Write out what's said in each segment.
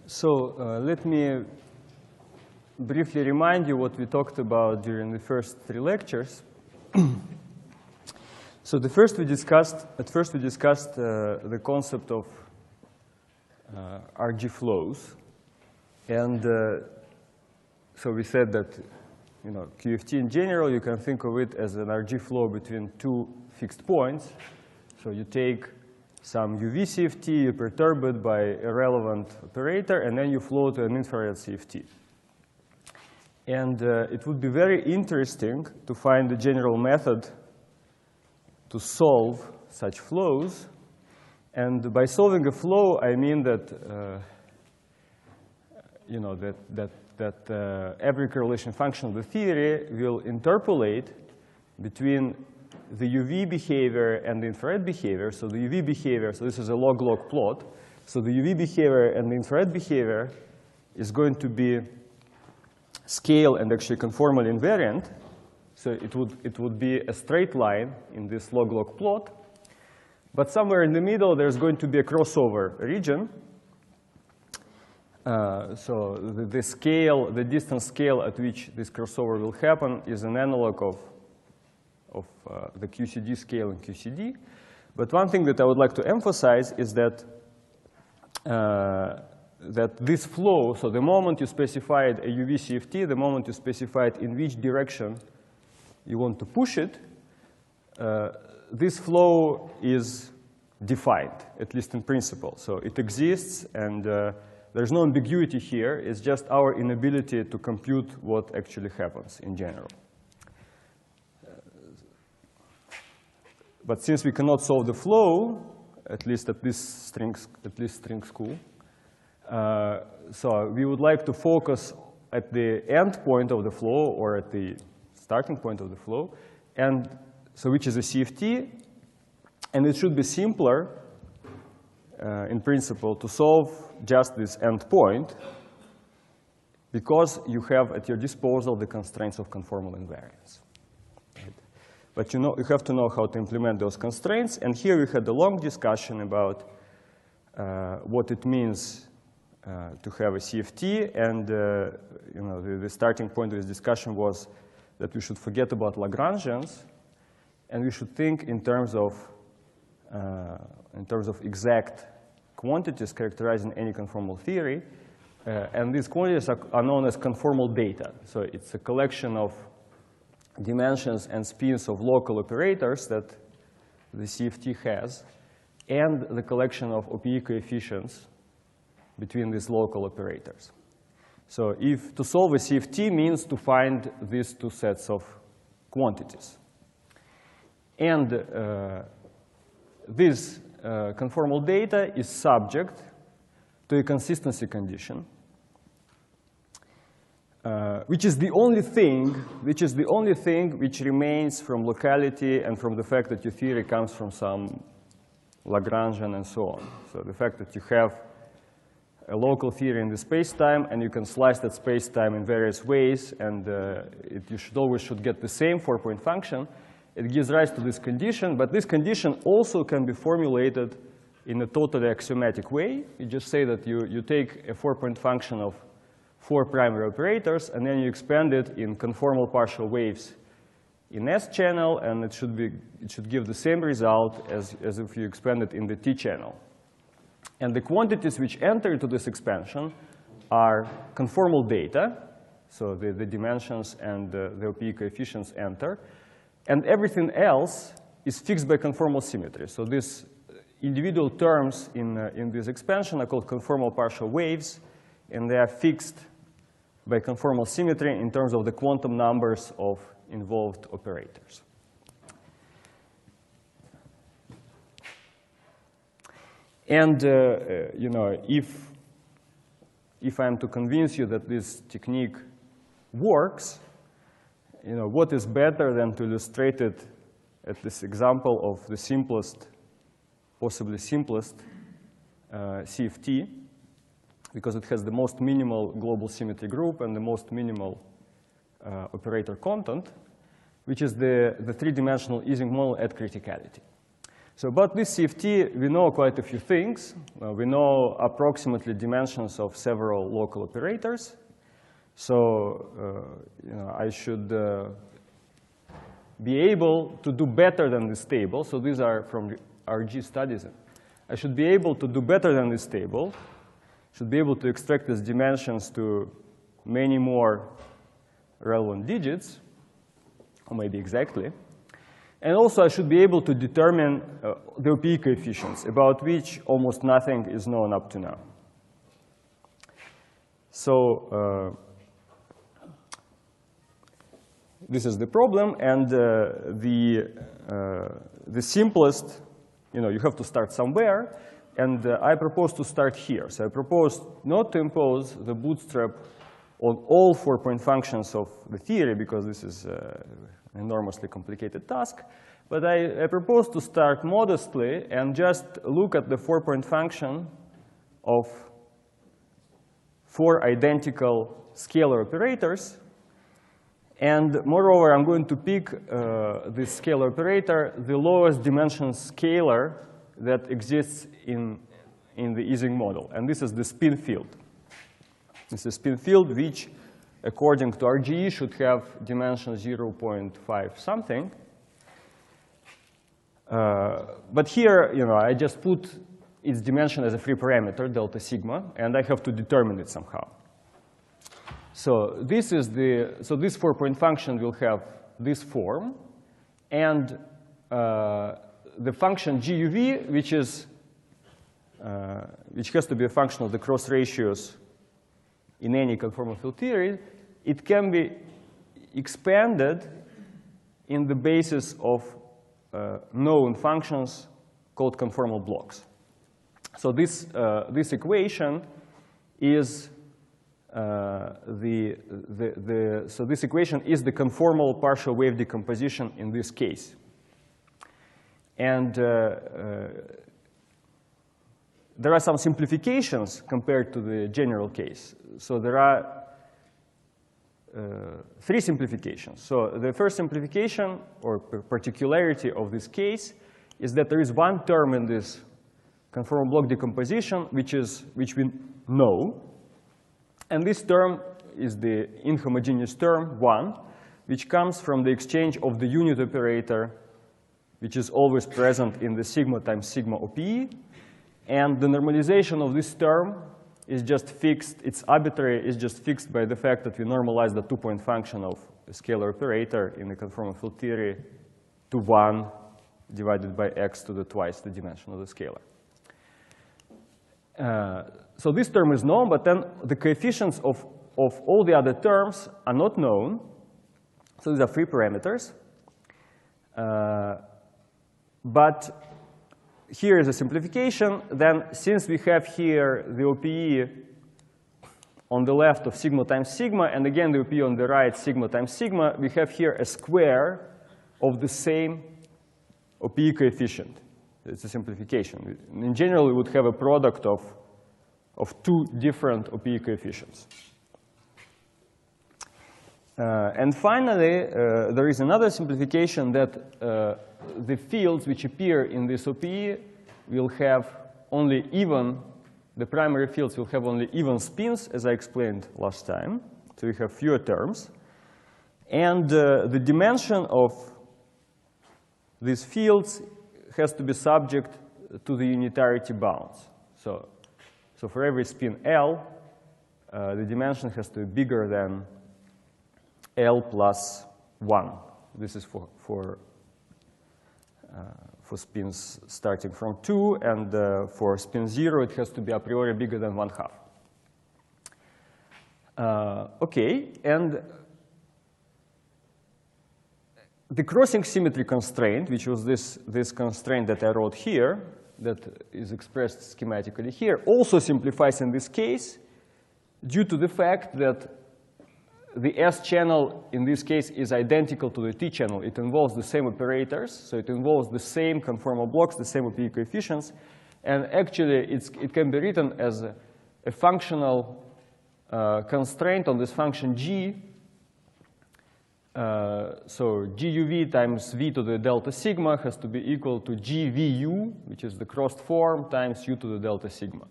So let me briefly remind you what we talked about during the first 3 lectures. So at first we discussed the concept of RG flows, and so we said that QFT in general, you can think of it as an RG flow between 2 fixed points. So you take some UV CFT, you perturb it by a relevant operator, and then you flow to an infrared CFT. And it would be very interesting to find a general method to solve such flows. And by solving a flow, I mean that every correlation function of the theory will interpolate between the UV behavior and the infrared behavior. So the UV behavior, so this is a log-log plot. So the UV behavior and the infrared behavior is going to be scale and actually conformal invariant. So it would be a straight line in this log-log plot. But somewhere in the middle, there's going to be a crossover region. So the scale, the distance scale at which this crossover will happen is an analog of the QCD scale in QCD. But one thing that I would like to emphasize is that this flow, so the moment you specified a UV CFT, the moment you specified in which direction you want to push it, this flow is defined, at least in principle. So it exists, and there's no ambiguity here. It's just our inability to compute what actually happens in general. But since we cannot solve the flow, at least string school, so we would like to focus at the end point of the flow or at the starting point of the flow, and so which is a CFT, and it should be simpler in principle to solve just this end point because you have at your disposal the constraints of conformal invariance. But you have to know how to implement those constraints. And here we had a long discussion about what it means to have a CFT. And the starting point of this discussion was that we should forget about Lagrangians, and we should think in terms of exact quantities characterizing any conformal theory. And these quantities are known as conformal data. So it's a collection of dimensions and spins of local operators that the CFT has, and the collection of OPE coefficients between these local operators. So if to solve a CFT means to find these 2 sets of quantities. And this conformal data is subject to a consistency condition, which is the only thing which remains from locality and from the fact that your theory comes from some Lagrangian and so on. So the fact that you have a local theory in the space-time, and you can slice that space-time in various ways, and you always should get the same 4-point function. It gives rise to this condition, but this condition also can be formulated in a totally axiomatic way. You just say that you take a 4-point function of 4 primary operators, and then you expand it in conformal partial waves in S channel, and it should give the same result as if you expand it in the T channel. And the quantities which enter into this expansion are conformal data, so the dimensions and the OPE coefficients enter, and everything else is fixed by conformal symmetry. So these individual terms in this expansion are called conformal partial waves, and they are fixed by conformal symmetry in terms of the quantum numbers of involved operators. And if I'm to convince you that this technique works, what is better than to illustrate it at this example of the simplest, possibly simplest CFT, because it has the most minimal global symmetry group and the most minimal operator content, which is the 3-dimensional Ising model at criticality. So about this CFT, we know quite a few things. We know approximately dimensions of several local operators. So I should be able to do better than this table. So these are from RG studies. I should be able to do better than this table. Should be able to extract these dimensions to many more relevant digits, or maybe exactly. And also, I should be able to determine the OPE coefficients, about which almost nothing is known up to now. So this is the problem, and the simplest, you have to start somewhere, and I propose to start here. So I propose not to impose the bootstrap on all 4-point functions of the theory, because this is an enormously complicated task. But I propose to start modestly and just look at the 4-point function of 4 identical scalar operators. And moreover, I'm going to pick this scalar operator, the lowest dimension scalar that exists in the Ising model. And this is the spin field. This is a spin field which, according to RGE, should have dimension 0.5 something. But here, I just put its dimension as a free parameter, delta sigma, and I have to determine it somehow. So this is so this 4-point function will have this form, and the function GUV, which has to be a function of the cross ratios in any conformal field theory, it can be expanded in the basis of known functions called conformal blocks. So this equation is so this equation is the conformal partial wave decomposition in this case. And there are some simplifications compared to the general case. So there are 3 simplifications. So the first simplification, or particularity of this case, is that there is one term in this conformal block decomposition which we know. And this term is the inhomogeneous term 1, which comes from the exchange of the unit operator, which is always present in the sigma times sigma OPE. And the normalization of this term is just fixed. It's arbitrary. It's just fixed by the fact that we normalize the 2-point function of a scalar operator in the conformal field theory to 1 divided by x to the twice the dimension of the scalar. So this term is known, but then the coefficients of all the other terms are not known. So these are free parameters. But here is a simplification. Then since we have here the OPE on the left of sigma times sigma, and again the OPE on the right sigma times sigma, we have here a square of the same OPE coefficient. It's a simplification. In general, we would have a product of 2 different OPE coefficients. And finally, there is another simplification that the fields which appear in this OPE will have only even, the primary fields will have only even spins, as I explained last time. So we have fewer terms. And the dimension of these fields has to be subject to the unitarity bounds. So for every spin L, the dimension has to be bigger than L plus 1. This is for spins starting from 2, and for spin 0, it has to be a priori bigger than 1/2. Okay, and the crossing symmetry constraint, which was this constraint that I wrote here, that is expressed schematically here, also simplifies in this case due to the fact that the S channel in this case is identical to the T channel. It involves the same operators, so it involves the same conformal blocks, the same OPE coefficients, and actually it can be written as a functional constraint on this function G So GUV times V to the delta sigma has to be equal to GVU, which is the crossed form, times U to the delta sigma.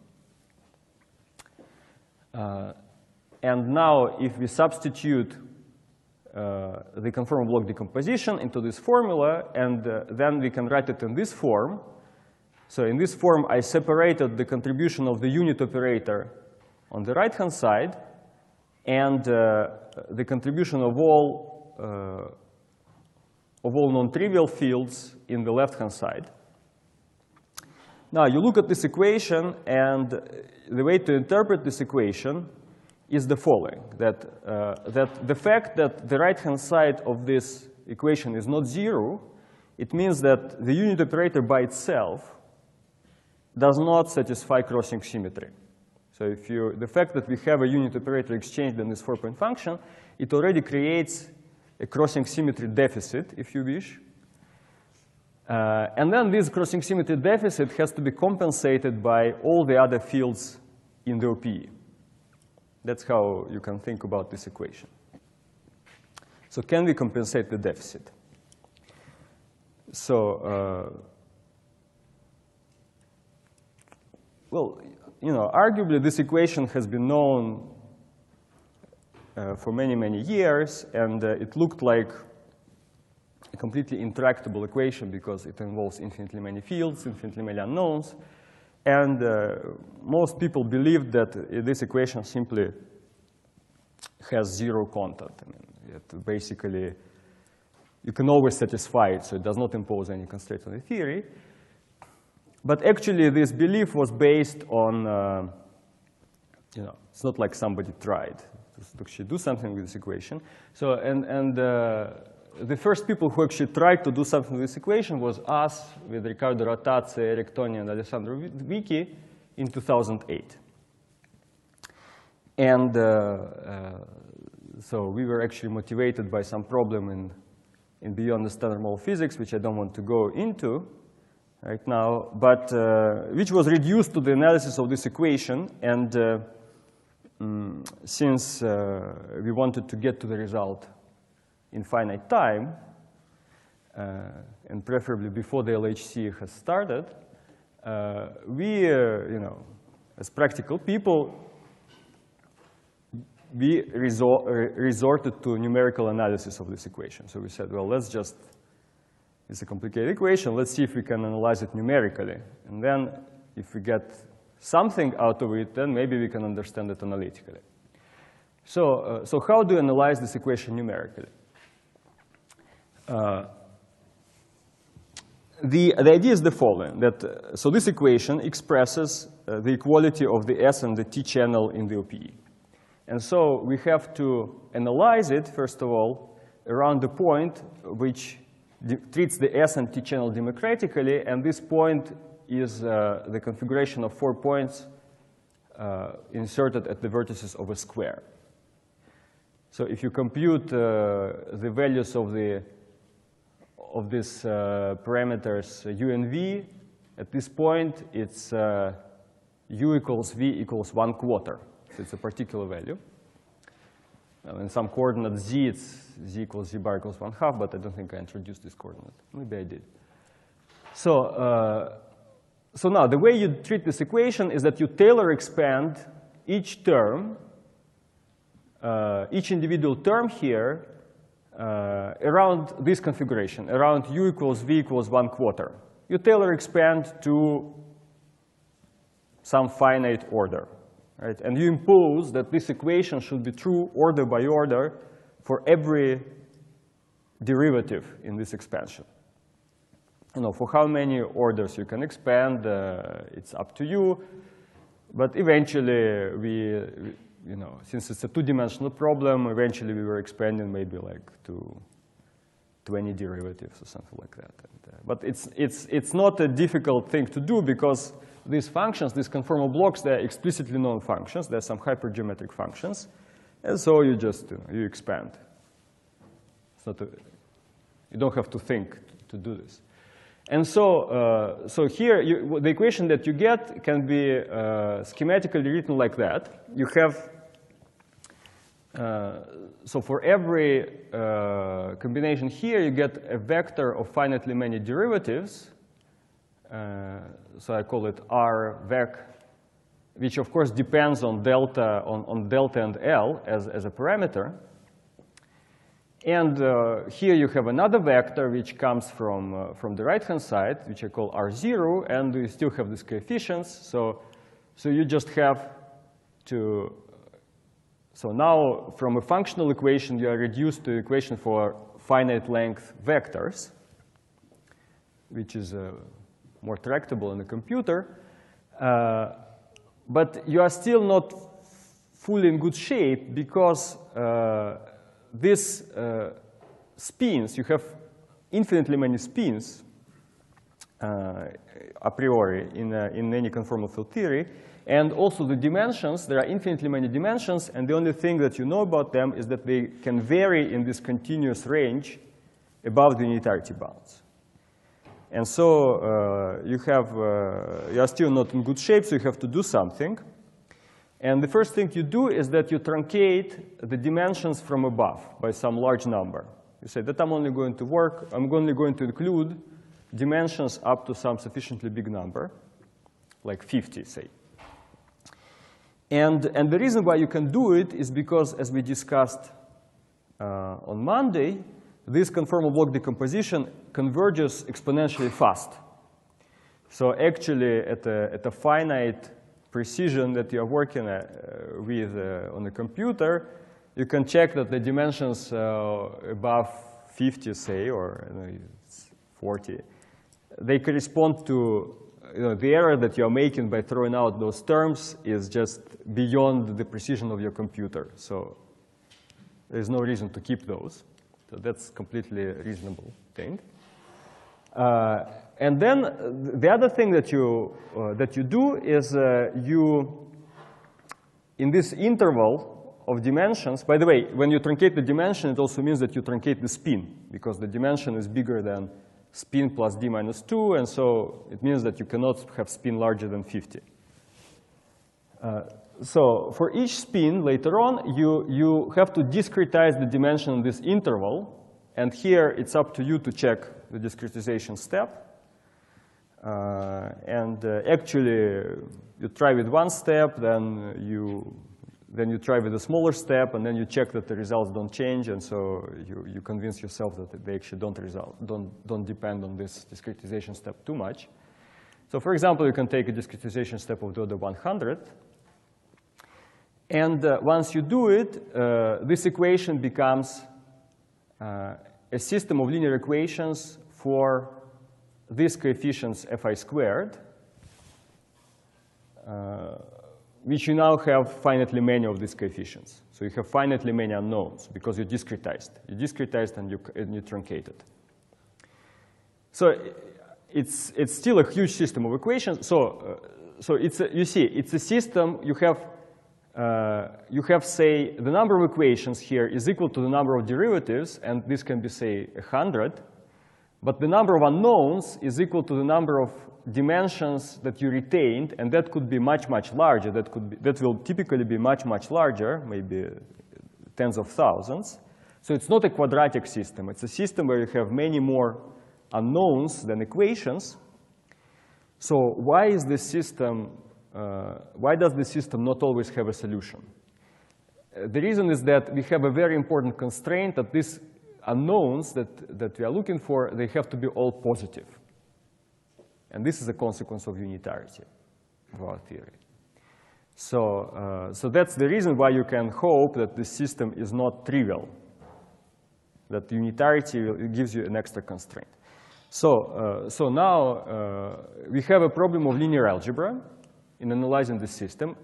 And now, if we substitute the conformal block decomposition into this formula, and then we can write it in this form. So in this form, I separated the contribution of the unit operator on the right-hand side and the contribution of all non-trivial fields in the left-hand side. Now, you look at this equation, and the way to interpret this equation is the following, that the fact that the right-hand side of this equation is not zero, it means that the unit operator by itself does not satisfy crossing symmetry. So the fact that we have a unit operator exchanged in this 4-point function, it already creates a crossing symmetry deficit, if you wish. And then this crossing symmetry deficit has to be compensated by all the other fields in the OPE. That's how you can think about this equation. So can we compensate the deficit? So, well, arguably this equation has been known for many, many years, and it looked like a completely intractable equation because it involves infinitely many fields, infinitely many unknowns. And most people believed that this equation simply has zero content. I mean, it basically, you can always satisfy it, so it does not impose any constraints on the theory. But actually, this belief was based on, it's not like somebody tried to actually do something with this equation. So, the first people who actually tried to do something with this equation was us, with Riccardo Ratazzi, Eric Toni, and Alessandro Vichi in 2008. And so we were actually motivated by some problem in beyond the standard model physics, which I don't want to go into right now, but which was reduced to the analysis of this equation. And since we wanted to get to the result in finite time, and preferably before the LHC has started, we, as practical people, we resorted to numerical analysis of this equation. So we said, well, it's a complicated equation, let's see if we can analyze it numerically. And then if we get something out of it, then maybe we can understand it analytically. So how do you analyze this equation numerically? The idea is the following, that so this equation expresses the equality of the S and the T channel in the OPE. And so we have to analyze it, first of all, around the point which treats the S and T channel democratically, and this point is the configuration of 4 points inserted at the vertices of a square. So if you compute the values of these parameters U and V, at this point it's U equals V equals 1/4. So it's a particular value. In some coordinate Z, it's Z equals Z bar equals 1/2, but I don't think I introduced this coordinate. Maybe I did. So now the way you treat this equation is that you Taylor expand each term, each individual term here, around this configuration, around U equals V equals 1/4. You Taylor expand to some finite order, right? And you impose that this equation should be true order by order for every derivative in this expansion. For how many orders you can expand, it's up to you. But eventually, since it's a two-dimensional problem, eventually we were expanding maybe like to 20 derivatives or something like that. But it's not a difficult thing to do because these functions, these conformal blocks, they're explicitly known functions. They're some hypergeometric functions. And so you just you expand. It's not you don't have to think to do this. And so here, the equation that you get can be schematically written like that. You have So for every combination here, you get a vector of finitely many derivatives. So I call it R vec, which of course depends on delta, on delta and L as a parameter. And here you have another vector which comes from the right-hand side, which I call R0, and you still have these coefficients. So you just have to, so now from a functional equation, you are reduced to an equation for finite length vectors, which is more tractable in a computer. But you are still not fully in good shape because these spins, you have infinitely many spins a priori in any conformal field theory. And also the dimensions, there are infinitely many dimensions, and the only thing that you know about them is that they can vary in this continuous range above the unitarity bounds. And so you are still not in good shape, so you have to do something. And the first thing you do is that you truncate the dimensions from above by some large number. You say that I'm only going to include dimensions up to some sufficiently big number, like 50, say. And the reason why you can do it is because, as we discussed on Monday, this conformal block decomposition converges exponentially fast. So actually, at a finite precision that you are working with on a computer, you can check that the dimensions above 50, say, or 40, they correspond to the error that you are making by throwing out those terms is just beyond the precision of your computer. So there's no reason to keep those. So that's completely a reasonable thing. And then the other thing that you do is in this interval of dimensions, by the way, when you truncate the dimension, it also means that you truncate the spin, because the dimension is bigger than spin plus d minus 2, and so it means that you cannot have spin larger than 50. So for each spin later on, you have to discretize the dimension in this interval, and here it's up to you to check the discretization step. Actually, you try with one step, then you try with a smaller step, and then you check that the results don't change, and so you convince yourself that they actually don't depend on this discretization step too much. So for example, you can take a discretization step of the order 100, and once you do it, this equation becomes a system of linear equations for these coefficients fi squared, which you now have finitely many of these coefficients. So you have finitely many unknowns because you discretized. You discretized and you truncated. So it's still a huge system of equations. So you see, it's a system. You have, say, the number of equations here is equal to the number of derivatives, and this can be, say, 100. But the number of unknowns is equal to the number of dimensions that you retained, and that could be much, much larger. That will typically be much, much larger, maybe tens of thousands. So it's not a quadratic system. It's a system where you have many more unknowns than equations. So why is this system? Why does the system not always have a solution? The reason is that we have a very important constraint that these unknowns that we are looking for, they have to be all positive. And this is a consequence of unitarity of our theory. So that's the reason why you can hope that this system is not trivial, that unitarity gives you an extra constraint. So now we have a problem of linear algebra in analyzing this system.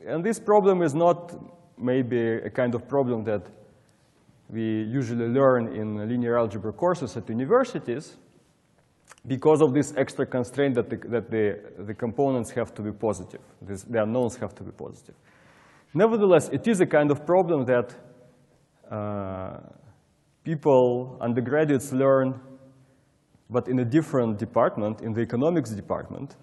And this problem is not maybe a kind of problem that we usually learn in linear algebra courses at universities because of this extra constraint that the components have to be positive. The unknowns have to be positive. Nevertheless, it is a kind of problem that people, undergraduates, learn, but in a different department, in the economics department.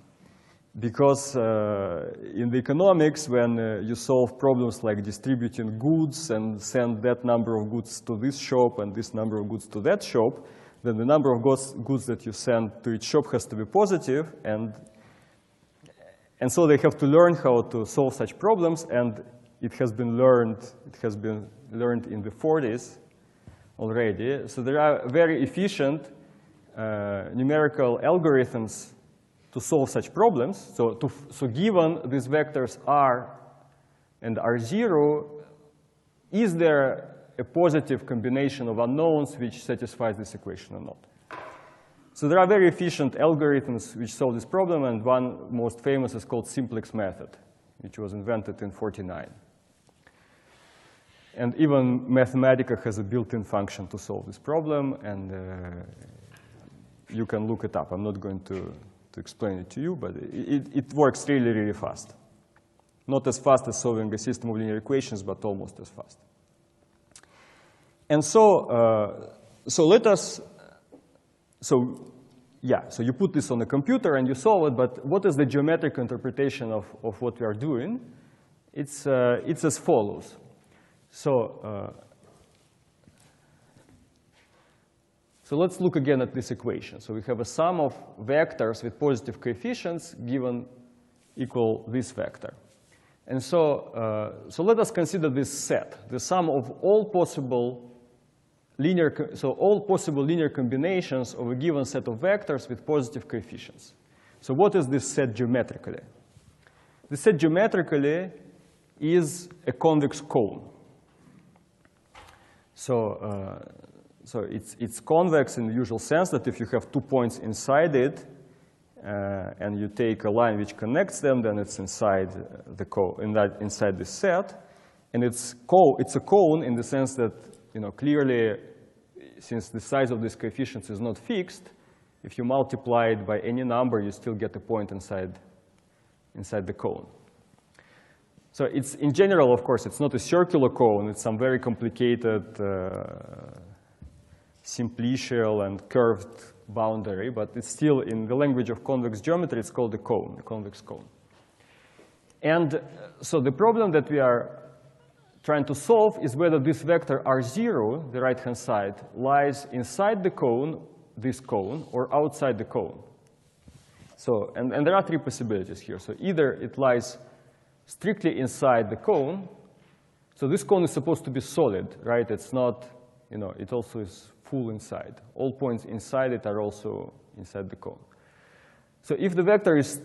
because in the economics, when you solve problems like distributing goods and send that number of goods to this shop and this number of goods to that shop, then the number of goods that you send to each shop has to be positive, and so they have to learn how to solve such problems, and it has been learned in the 40s already. So there are very efficient numerical algorithms to solve such problems. So given these vectors R and R0, is there a positive combination of unknowns which satisfies this equation or not? So there are very efficient algorithms which solve this problem, and one most famous is called simplex method, which was invented in 1949. And even Mathematica has a built-in function to solve this problem, and you can look it up. I'm not going to explain it to you, but it works really, really fast. Not as fast as solving a system of linear equations, but almost as fast. And so you put this on the computer and you solve it, but what is the geometric interpretation of what we are doing? It's as follows. So let's look again at this equation. So we have a sum of vectors with positive coefficients given equal this vector. And so let us consider this set, the sum of all possible linear combinations of a given set of vectors with positive coefficients. So what is this set geometrically? The set geometrically is a convex cone. So it's convex in the usual sense that if you have 2 points inside it and you take a line which connects them, then it's inside the inside this set. And it's a cone in the sense that, clearly, since the size of these coefficients is not fixed, if you multiply it by any number, you still get a point inside the cone. So it's, in general, of course, it's not a circular cone. It's some very complicated simplicial and curved boundary, but it's still, in the language of convex geometry, it's called a cone, a convex cone. And so the problem that we are trying to solve is whether this vector R0, the right-hand side, lies inside the cone, this cone, or outside the cone. So, and there are 3 possibilities here. So either it lies strictly inside the cone. So this cone is supposed to be solid, right? It's not, it also is full inside. All points inside it are also inside the cone. So if the vector is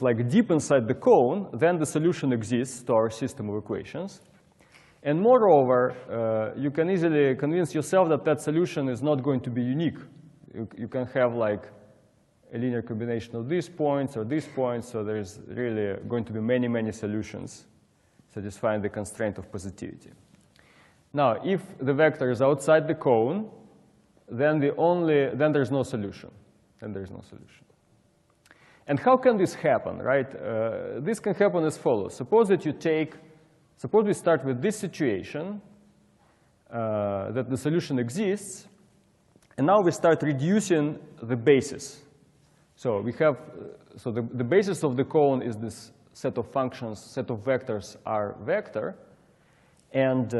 like deep inside the cone, then the solution exists to our system of equations. And moreover, you can easily convince yourself that that solution is not going to be unique. You can have like a linear combination of these points or these points, so there's really going to be many, many solutions satisfying the constraint of positivity. Now, if the vector is outside the cone, then there's no solution. Then there's no solution. And how can this happen, right? This can happen as follows. Suppose we start with this situation, that the solution exists, and now we start reducing the basis. So the basis of the cone is this set of functions, set of vectors R vector, and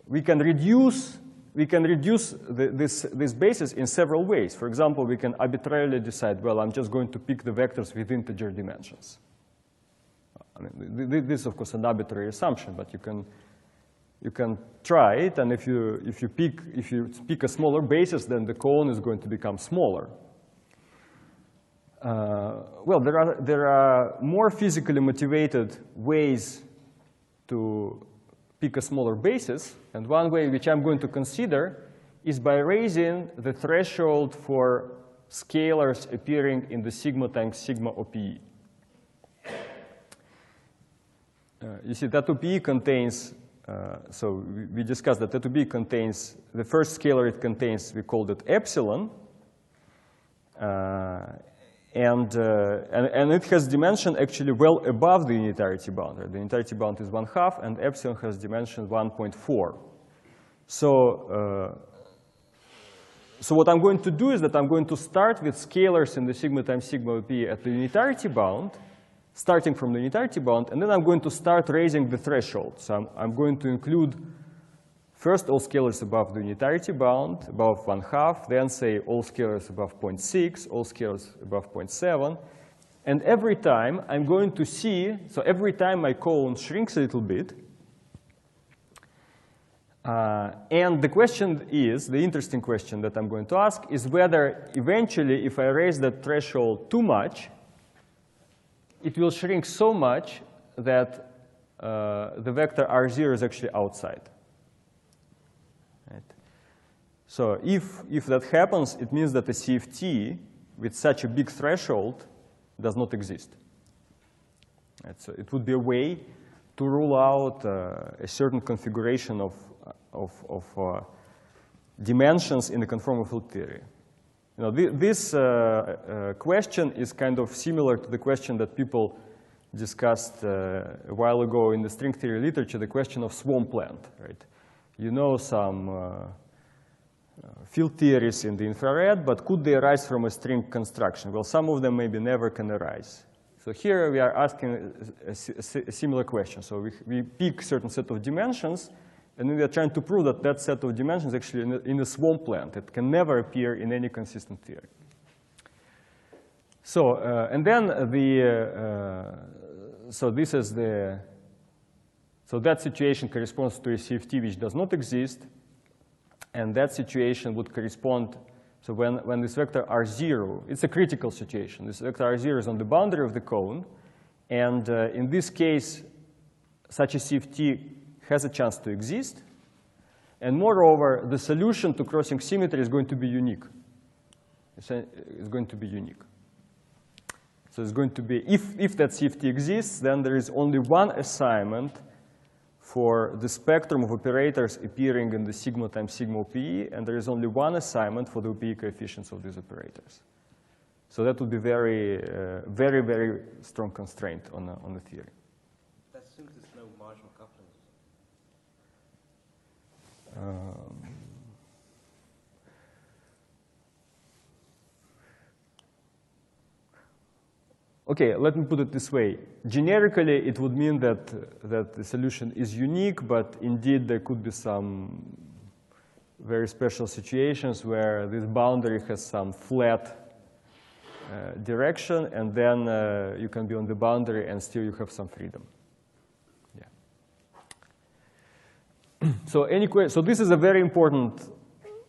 we can reduce this basis in several ways. For example, we can arbitrarily decide, well, I'm just going to pick the vectors with integer dimensions. I mean, this is of course an arbitrary assumption, but you can try it, and if you pick a smaller basis, then the cone is going to become smaller. Well, there are more physically motivated ways to pick a smaller basis, and one way which I'm going to consider is by raising the threshold for scalars appearing in the sigma times sigma OPE. You see, that OPE contains, so we discussed that OPE contains, the first scalar it contains, we called it epsilon. And it has dimension actually well above the unitarity bound. Right? The unitarity bound is 1/2, and epsilon has dimension 1.4. So So what I'm going to do is that I'm going to start with scalars in the sigma times sigma p at the unitarity bound, starting from the unitarity bound, and then I'm going to start raising the threshold. So I'm going to include first all scalars above the unitarity bound, above 1/2, then say all scalars above 0.6, all scalars above 0.7. And every time I'm going to see, so every time my cone shrinks a little bit, and the question is, the interesting question that I'm going to ask is whether eventually if I raise that threshold too much, it will shrink so much that the vector R0 is actually outside. Right? So if that happens, it means that a CFT with such a big threshold does not exist. Right? So it would be a way to rule out a certain configuration of dimensions in the conformal field theory. You know, this question is kind of similar to the question that people discussed a while ago in the string theory literature, the question of swarm plant, right? You know some field theories in the infrared, but could they arise from a string construction? Well, some of them maybe never can arise. So here we are asking a similar question. So we pick a certain set of dimensions, and then we are trying to prove that that set of dimensions actually in a swarm plant. It can never appear in any consistent theory. So, and then so this is so that situation corresponds to a CFT which does not exist. And that situation would correspond, so when this vector R0, it's a critical situation. This vector R0 is on the boundary of the cone. And in this case, such a CFT has a chance to exist. And moreover, the solution to crossing symmetry is going to be unique. It's going to be unique. So it's going to be, if that CFT exists, then there is only one assignment for the spectrum of operators appearing in the sigma times sigma OPE, and there is only one assignment for the OPE coefficients of these operators. So that would be very, very strong constraint on the theory. That assumes there's no marginal couplings. Okay, let me put it this way. Generically, it would mean that the solution is unique, but indeed there could be some very special situations where this boundary has some flat direction, and then you can be on the boundary and still you have some freedom. Yeah. So this is a very important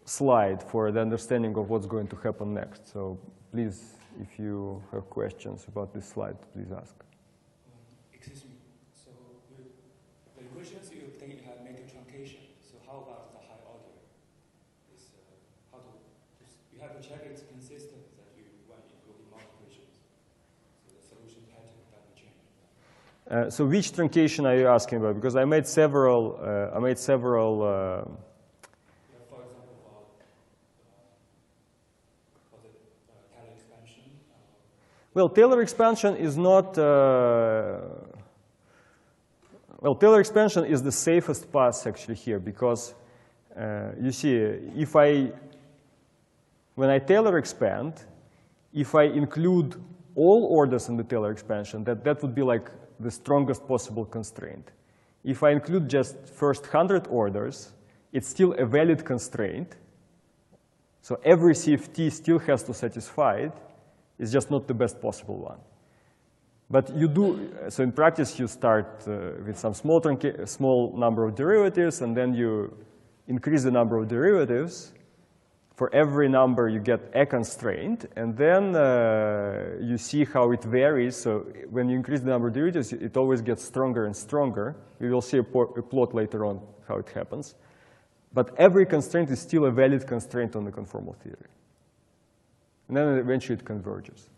slide for the understanding of what's going to happen next. So please, if you have questions about this slide, please ask. Excuse me. So the equations you obtain have make a truncation. So how about the high order? You have to check it's consistent that you want to include in multiple equations. So the solution pattern doesn't change. So which truncation are you asking about? Because I made several. For example, for the Taylor expansion. Well, Taylor expansion is not. Well, Taylor expansion is the safest path actually here, because you see, when I Taylor expand, if I include all orders in the Taylor expansion, that would be like the strongest possible constraint. If I include just first 100 orders, it's still a valid constraint. So every CFT still has to satisfy it. It's just not the best possible one. But you do, so in practice, you start with some small number of derivatives, and then you increase the number of derivatives. For every number, you get a constraint, and then you see how it varies. So when you increase the number of derivatives, it always gets stronger and stronger. We will see a plot later on how it happens. But every constraint is still a valid constraint on the conformal theory. And then eventually it converges.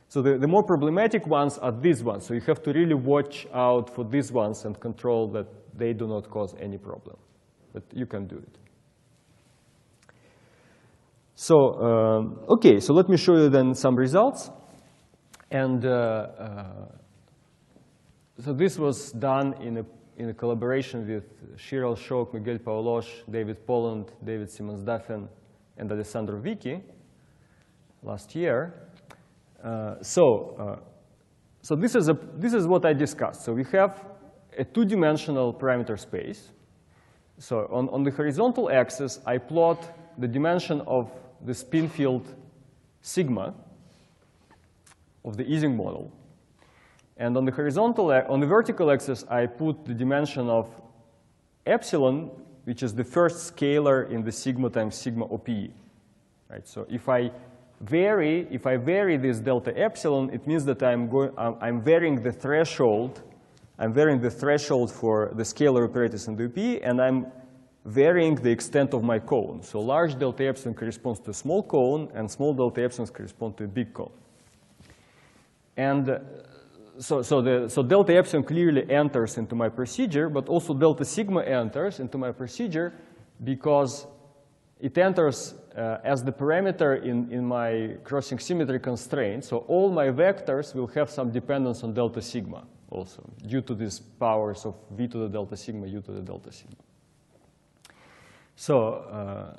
So the more problematic ones are these ones. So you have to really watch out for these ones and control that they do not cause any problem. But you can do it. So, OK, so let me show you then some results. And so this was done in a in a collaboration with Shiral Shok, Miguel Paulos, David Poland, David Simmons-Duffin, and Alessandro Vicky last year. So this is what I discussed. So we have a two-dimensional parameter space. So on the horizontal axis, I plot the dimension of the spin field sigma of the Ising model. And on the vertical axis, I put the dimension of epsilon, which is the first scalar in the sigma times sigma OPE. Right? So if I vary this delta epsilon, it means that I'm varying the threshold. I'm varying the threshold for the scalar operators in the OPE, and I'm varying the extent of my cone. So large delta epsilon corresponds to a small cone, and small delta epsilon corresponds to a big cone. And so delta epsilon clearly enters into my procedure, but also delta sigma enters into my procedure because it enters as the parameter in my crossing symmetry constraint. So all my vectors will have some dependence on delta sigma also, due to these powers of v to the delta sigma, u to the delta sigma. So,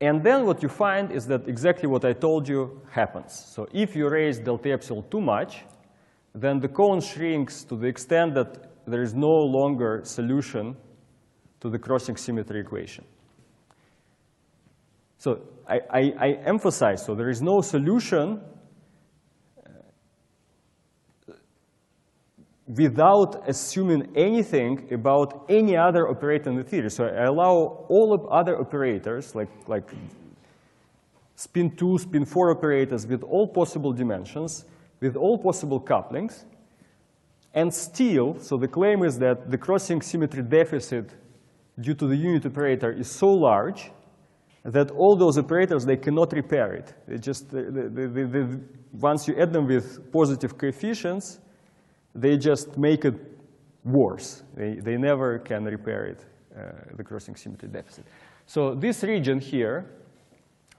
and then what you find is that exactly what I told you happens. So if you raise delta epsilon too much, then the cone shrinks to the extent that there is no longer solution to the crossing symmetry equation. So I emphasize, so there is no solution without assuming anything about any other operator in the theory. So I allow all of other operators, like spin 2, spin 4 operators with all possible dimensions, with all possible couplings, and still, so the claim is that the crossing symmetry deficit due to the unit operator is so large that all those operators, they cannot repair it. They just, once you add them with positive coefficients, they just make it worse. They never can repair it, the crossing symmetry deficit. So this region here,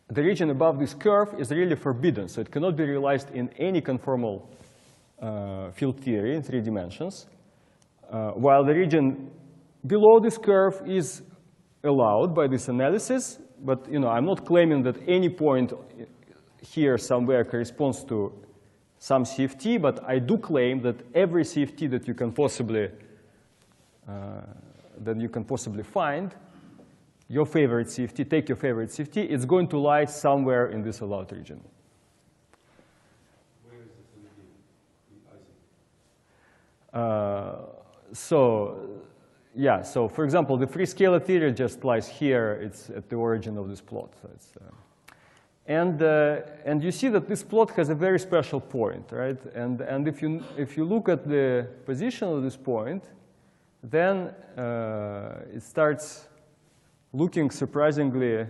the region above this curve is really forbidden. So it cannot be realized in any conformal field theory in 3 dimensions, while the region below this curve is allowed by this analysis. But I'm not claiming that any point here somewhere corresponds to some CFT, but I do claim that every CFT that you can possibly find, your favorite CFT, take your favorite CFT, it's going to lie somewhere in this allowed region. Where is the Ising? So for example, the free scalar theory just lies here. It's at the origin of this plot. So it's, and you see that this plot has a very special point, right? And if you look at the position of this point, then it starts looking surprisingly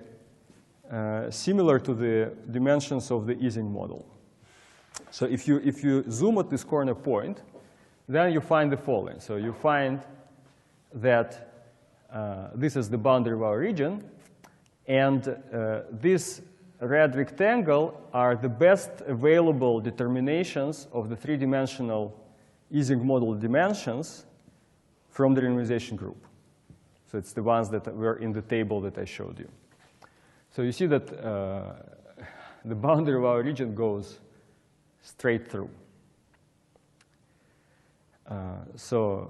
similar to the dimensions of the Ising model. So if you zoom at this corner point, then you find the following. So you find that this is the boundary of our region, and this red rectangle are the best available determinations of the 3-dimensional Ising model dimensions from the renormalization group. So it's the ones that were in the table that I showed you. So you see that the boundary of our region goes straight through. So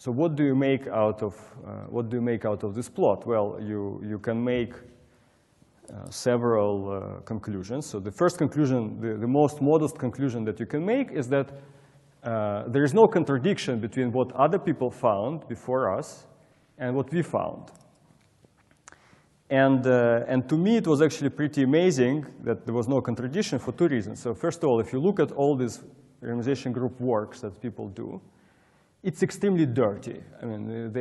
what do you make out of this plot? Well, you can make several conclusions. So the first conclusion, the most modest conclusion that you can make is that there is no contradiction between what other people found before us and what we found. And to me, it was actually pretty amazing that there was no contradiction for 2 reasons. So first of all, if you look at all these renormalization group works that people do, it's extremely dirty. I mean,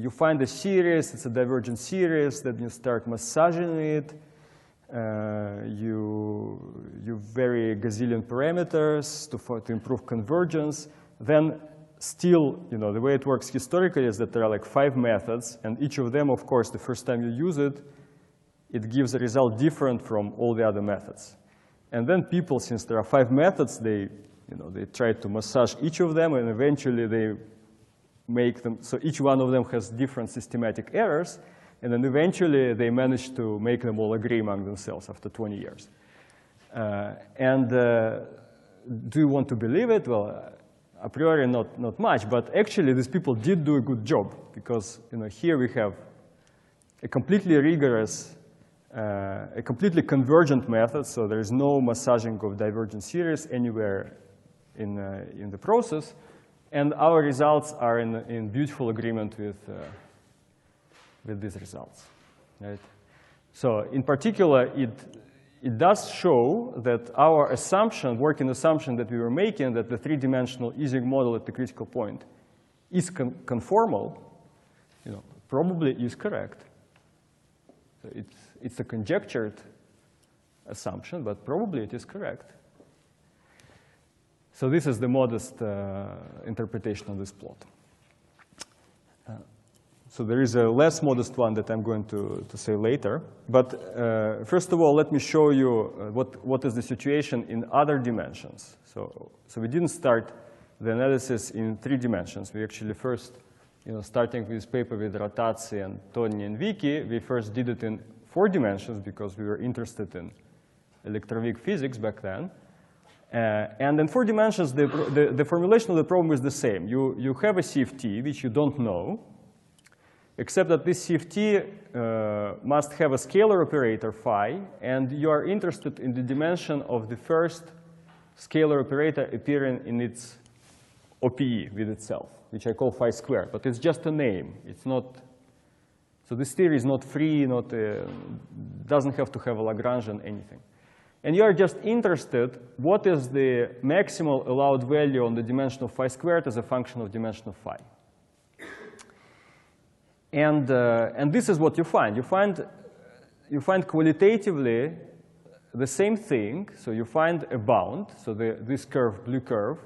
you find a series, it's a divergent series, then you start massaging it. You vary gazillion parameters to improve convergence. Then still, the way it works historically is that there are like 5 methods, and each of them, of course, the first time you use it, it gives a result different from all the other methods. And then people, since there are 5 methods, they try to massage each of them, and eventually they make them, so each one of them has different systematic errors, and then eventually they managed to make them all agree among themselves after 20 years. Do you want to believe it? Well, a priori not much, but actually these people did do a good job, because here we have a completely rigorous, a completely convergent method, so there is no massaging of divergent series anywhere in the process, and our results are in beautiful agreement with these results, right? So in particular, it does show that our assumption, working assumption that we were making, that the three-dimensional Ising model at the critical point is conformal, probably is correct. So it's a conjectured assumption, but probably it is correct. So this is the modest interpretation of this plot. So there is a less modest one that I'm going to say later. But first of all, let me show you what is the situation in other dimensions. So we didn't start the analysis in 3 dimensions. We actually first, starting with this paper with Ratazzi and Tony and Vicky, we first did it in 4 dimensions because we were interested in electroweak physics back then. And in 4 dimensions, the formulation of the problem is the same. You have a CFT, which you don't know, except that this CFT must have a scalar operator phi, and you are interested in the dimension of the first scalar operator appearing in its OPE with itself, which I call phi squared. But it's just a name. It's not. So this theory is not free, doesn't have to have a Lagrangian anything. And you are just interested, what is the maximal allowed value on the dimension of phi squared as a function of dimension of phi. And this is what you find. You find qualitatively the same thing. So you find a bound. So this curve, blue curve,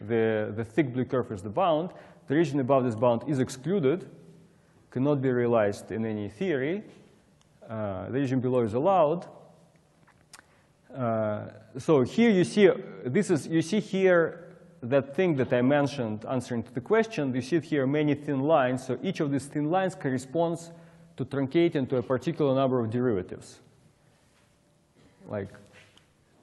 the thick blue curve is the bound. The region above this bound is excluded, cannot be realized in any theory. The region below is allowed. So here you see, you see here that thing that I mentioned answering to the question. You see here many thin lines. So each of these thin lines corresponds to truncating to a particular number of derivatives, like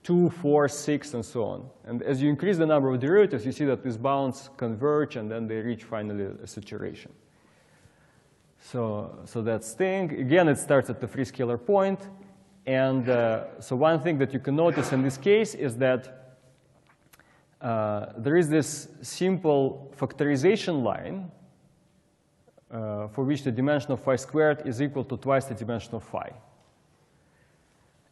2, 4, 6, and so on. And as you increase the number of derivatives, you see that these bounds converge, and then they reach finally a saturation. So that's thing. Again, it starts at the free scalar point. And so one thing that you can notice in this case is that there is this simple factorization line for which the dimension of phi squared is equal to twice the dimension of phi.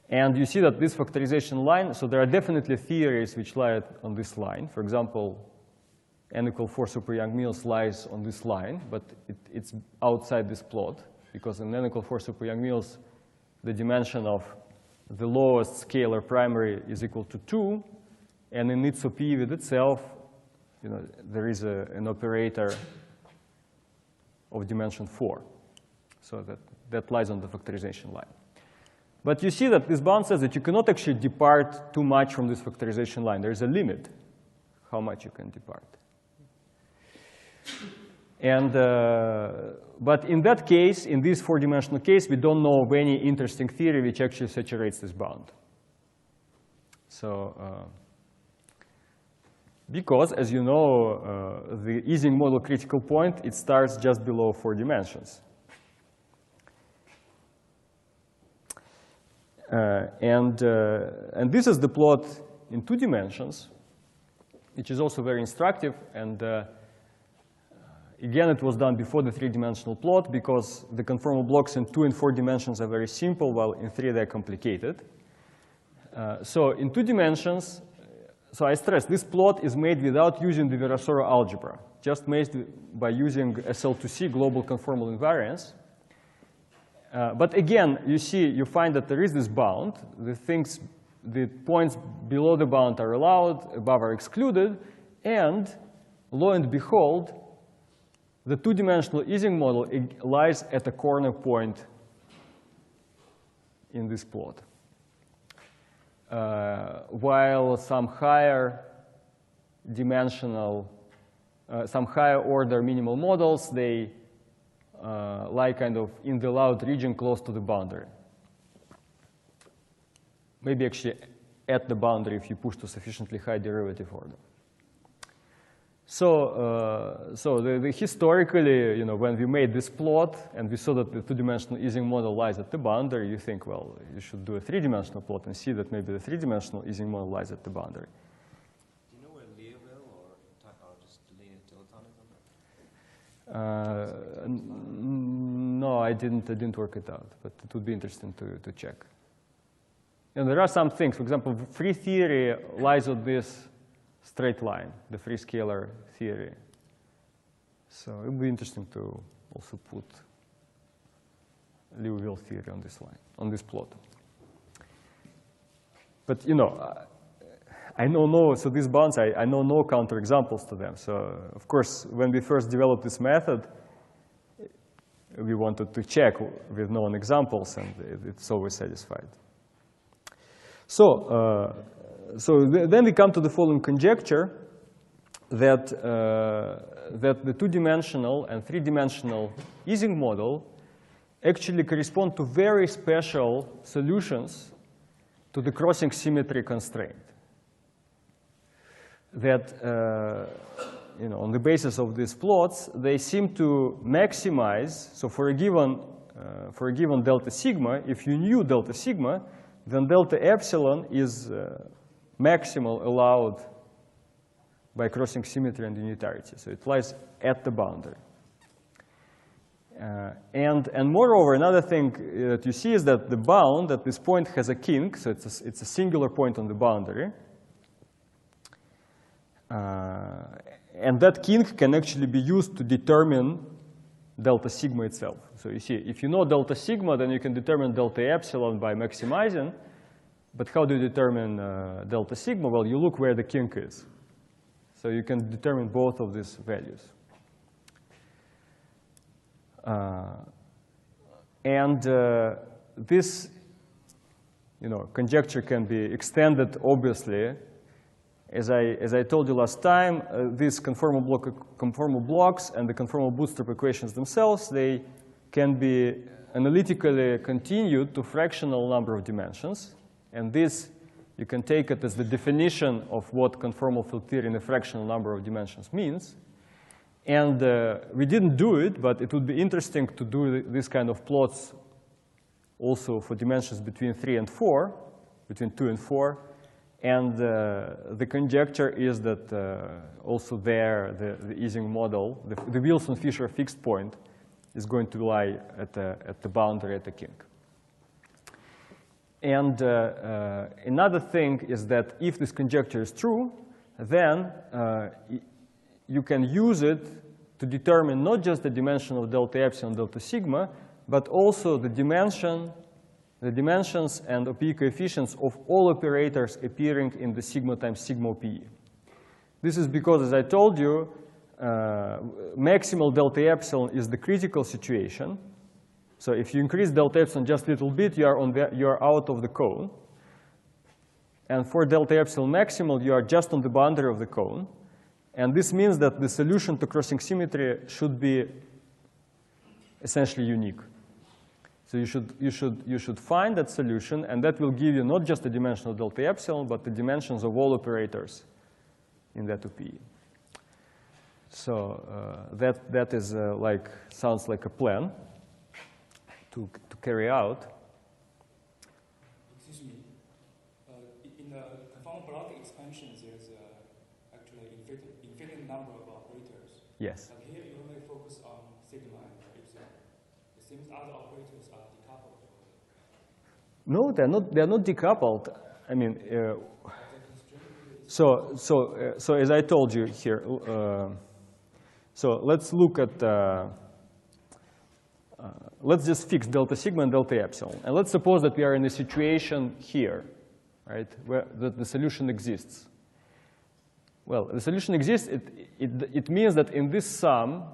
And you see that this factorization line, so there are definitely theories which lie on this line. For example, n equal 4 super Young-Mills lies on this line, but it's outside this plot, because in n equal 4 super Young-Mills, the dimension of the lowest scalar primary is equal to 2, and in its OP with itself, there is an operator of dimension 4. So that lies on the factorization line. But you see that this bound says that you cannot actually depart too much from this factorization line. There is a limit how much you can depart. And but in that case, in this 4-dimensional case, we don't know of any interesting theory which actually saturates this bound. So because, as you know, the Ising model critical point, it starts just below 4 dimensions. And this is the plot in 2 dimensions, which is also very instructive. And again, it was done before the 3-dimensional plot, because the conformal blocks in 2 and 4 dimensions are very simple, while in 3 they're complicated. So in 2 dimensions, so I stress, this plot is made without using the Virasoro algebra, just made by using SL2C, global conformal invariance. But again, you find that there is this bound. The points below the bound are allowed, above are excluded, and lo and behold, the 2-dimensional Ising model lies at a corner point in this plot. While some higher dimensional some higher order minimal models, they lie kind of in the allowed region close to the boundary. Maybe actually at the boundary if you push to sufficiently high derivative order. So, historically, when we made this plot and we saw that the two-dimensional Ising model lies at the boundary, you think, well, you should do a three-dimensional plot and see that maybe the three-dimensional Ising model lies at the boundary. Do you know where Liouville or just linear dilaton is? No, I didn't work it out, but it would be interesting to check. And there are some things. For example, free theory lies on this straight line, the free scalar theory. So it would be interesting to also put Liouville theory on this line, on this plot. But I know no, so these bounds, I know no counterexamples to them. So of course, when we first developed this method, we wanted to check with known examples, and it's always satisfied. So, then we come to the following conjecture that, that the two-dimensional and three-dimensional Ising model actually correspond to very special solutions to the crossing symmetry constraint. That, on the basis of these plots, they seem to maximize. So for a given delta sigma, if you knew delta sigma, then delta epsilon is maximal allowed by crossing symmetry and unitarity. So it lies at the boundary. And moreover, another thing that you see is that the bound at this point has a kink, so it's a singular point on the boundary. And that kink can actually be used to determine delta sigma itself. So you see, if you know delta sigma, then you can determine delta epsilon by maximizing. But how do you determine delta sigma? Well, you look where the kink is. So you can determine both of these values. This conjecture can be extended, obviously. As I told you last time, these conformal blocks and the conformal bootstrap equations themselves, they can be analytically continued to fractional number of dimensions. And this, you can take it as the definition of what conformal field theory in a fractional number of dimensions means. And we didn't do it, but it would be interesting to do this kind of plots also for dimensions between 3 and 4, between 2 and 4. And the conjecture is that also there, the Ising model, the Wilson-Fisher fixed point, is going to lie at the boundary at the kink. And another thing is that if this conjecture is true, then you can use it to determine not just the dimension of delta epsilon, delta sigma, but also the dimensions and OPE coefficients of all operators appearing in the sigma times sigma OPE. This is because, as I told you, maximal delta epsilon is the critical situation. So if you increase delta epsilon just a little bit, you are out of the cone. And for delta epsilon maximal, you are just on the boundary of the cone. And this means that the solution to crossing symmetry should be essentially unique. So you should find that solution, and that will give you not just the dimension of delta epsilon, but the dimensions of all operators in that OPE. So that is sounds like a plan to carry out. Excuse me. In the conformal block expansions, there's actually infinite number of operators. Yes. But here you only focus on sigma and epsilon. It seems other operators are decoupled. No, they're not decoupled. I mean, so as I told you here, so let's look at, let's just fix delta sigma and delta epsilon. And let's suppose that we are in a situation here, right, where the solution exists. Well, the solution exists. It means that in this sum,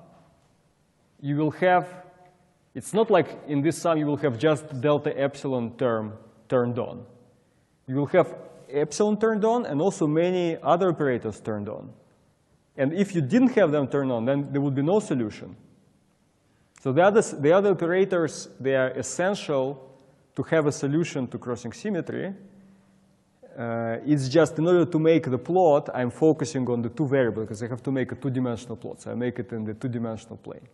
you will have, it's not like in this sum you will have just delta epsilon term turned on. You will have epsilon turned on and also many other operators turned on. And if you didn't have them turned on, then there would be no solution. So the other operators, they are essential to have a solution to crossing symmetry. It's just in order to make the plot, I'm focusing on the two variables because I have to make a two-dimensional plot. So I make it in the two-dimensional plane.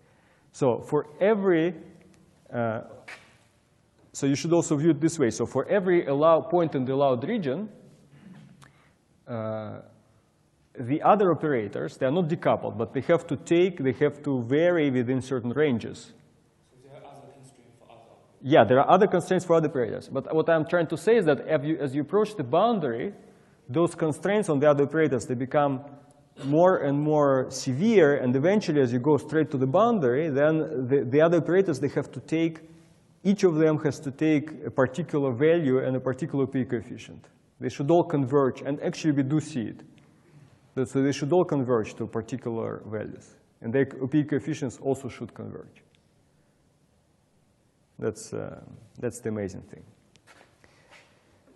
So for every, so you should also view it this way. So for every point in the allowed region, the other operators, they are not decoupled, but they have to vary within certain ranges. So there are other constraints for other. Yeah, there are other constraints for other operators. But what I'm trying to say is that as you approach the boundary, those constraints on the other operators, they become more and more severe, and eventually as you go straight to the boundary, then the other operators, they have to take, each of them has to take a particular value and a particular P coefficient. They should all converge, and actually we do see it. So they should all converge to particular values. And their P coefficients also should converge. That's the amazing thing.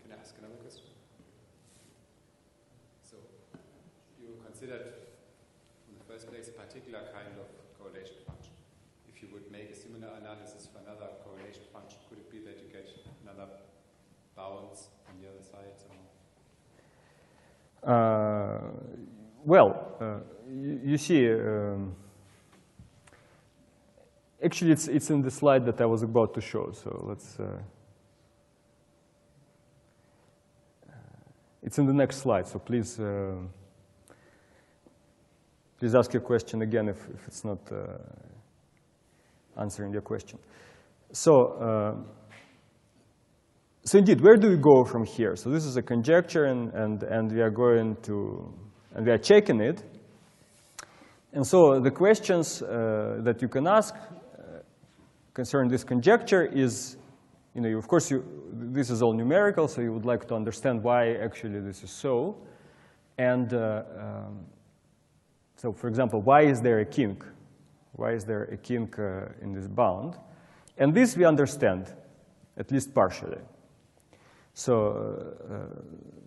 Can I ask another question? So you considered, in the first place, a particular kind of correlation function. If you would make a similar analysis for another correlation function, could it be that you get another bounce on the other side somehow? Well, you see, actually it's in the slide that I was about to show. So let's. It's in the next slide. So please, please ask your question again if it's not answering your question. So. So indeed, where do we go from here? So this is a conjecture, and we are going to, and we are checking it. And so the questions that you can ask concerning this conjecture is, of course, this is all numerical, so you would like to understand why actually this is so. And so, for example, why is there a kink? Why is there a kink in this bound? And this we understand, at least partially. So,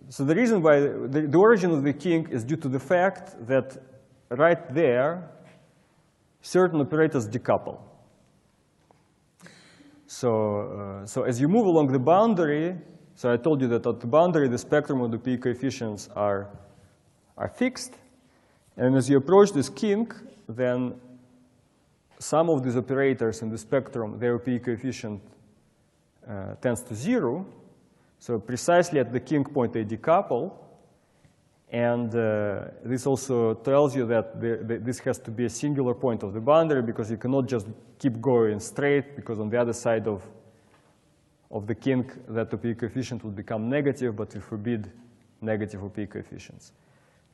so the reason why the origin of the kink is due to the fact that right there, certain operators decouple. So, so as you move along the boundary, so I told you that at the boundary, the spectrum of the P coefficients are fixed. And as you approach this kink, then some of these operators in the spectrum, their P coefficient tends to 0. So precisely at the kink point, they decouple. And this also tells you that this has to be a singular point of the boundary, because you cannot just keep going straight, because on the other side of the kink, that the P coefficient would become negative, but we forbid negative P coefficients.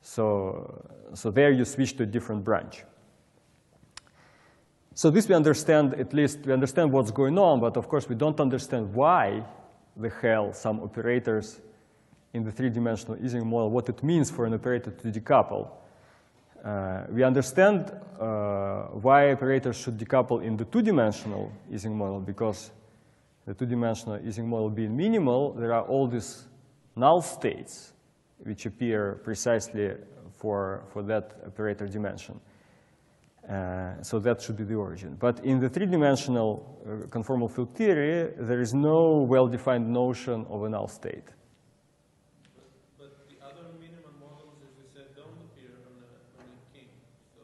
So there you switch to a different branch. So this we understand, at least we understand what's going on, but of course we don't understand why the hell some operators in the three-dimensional Ising model, what it means for an operator to decouple. We understand why operators should decouple in the two-dimensional Ising model, because the two-dimensional Ising model being minimal, there are all these null states which appear precisely for that operator dimension. So that should be the origin. But in the three-dimensional conformal field theory, there is no well-defined notion of a null state. But the other minimum models, as you said, don't appear on the kink. So.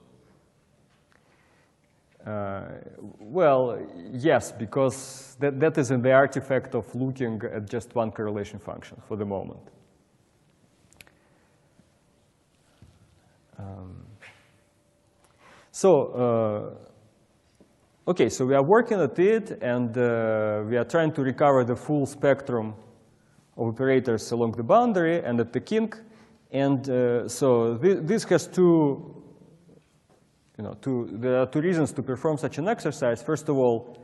Well, yes, because that is in the artifact of looking at just one correlation function for the moment. Okay, so we are working at it, and we are trying to recover the full spectrum of operators along the boundary and at the kink. And so this has there are two reasons to perform such an exercise. First of all,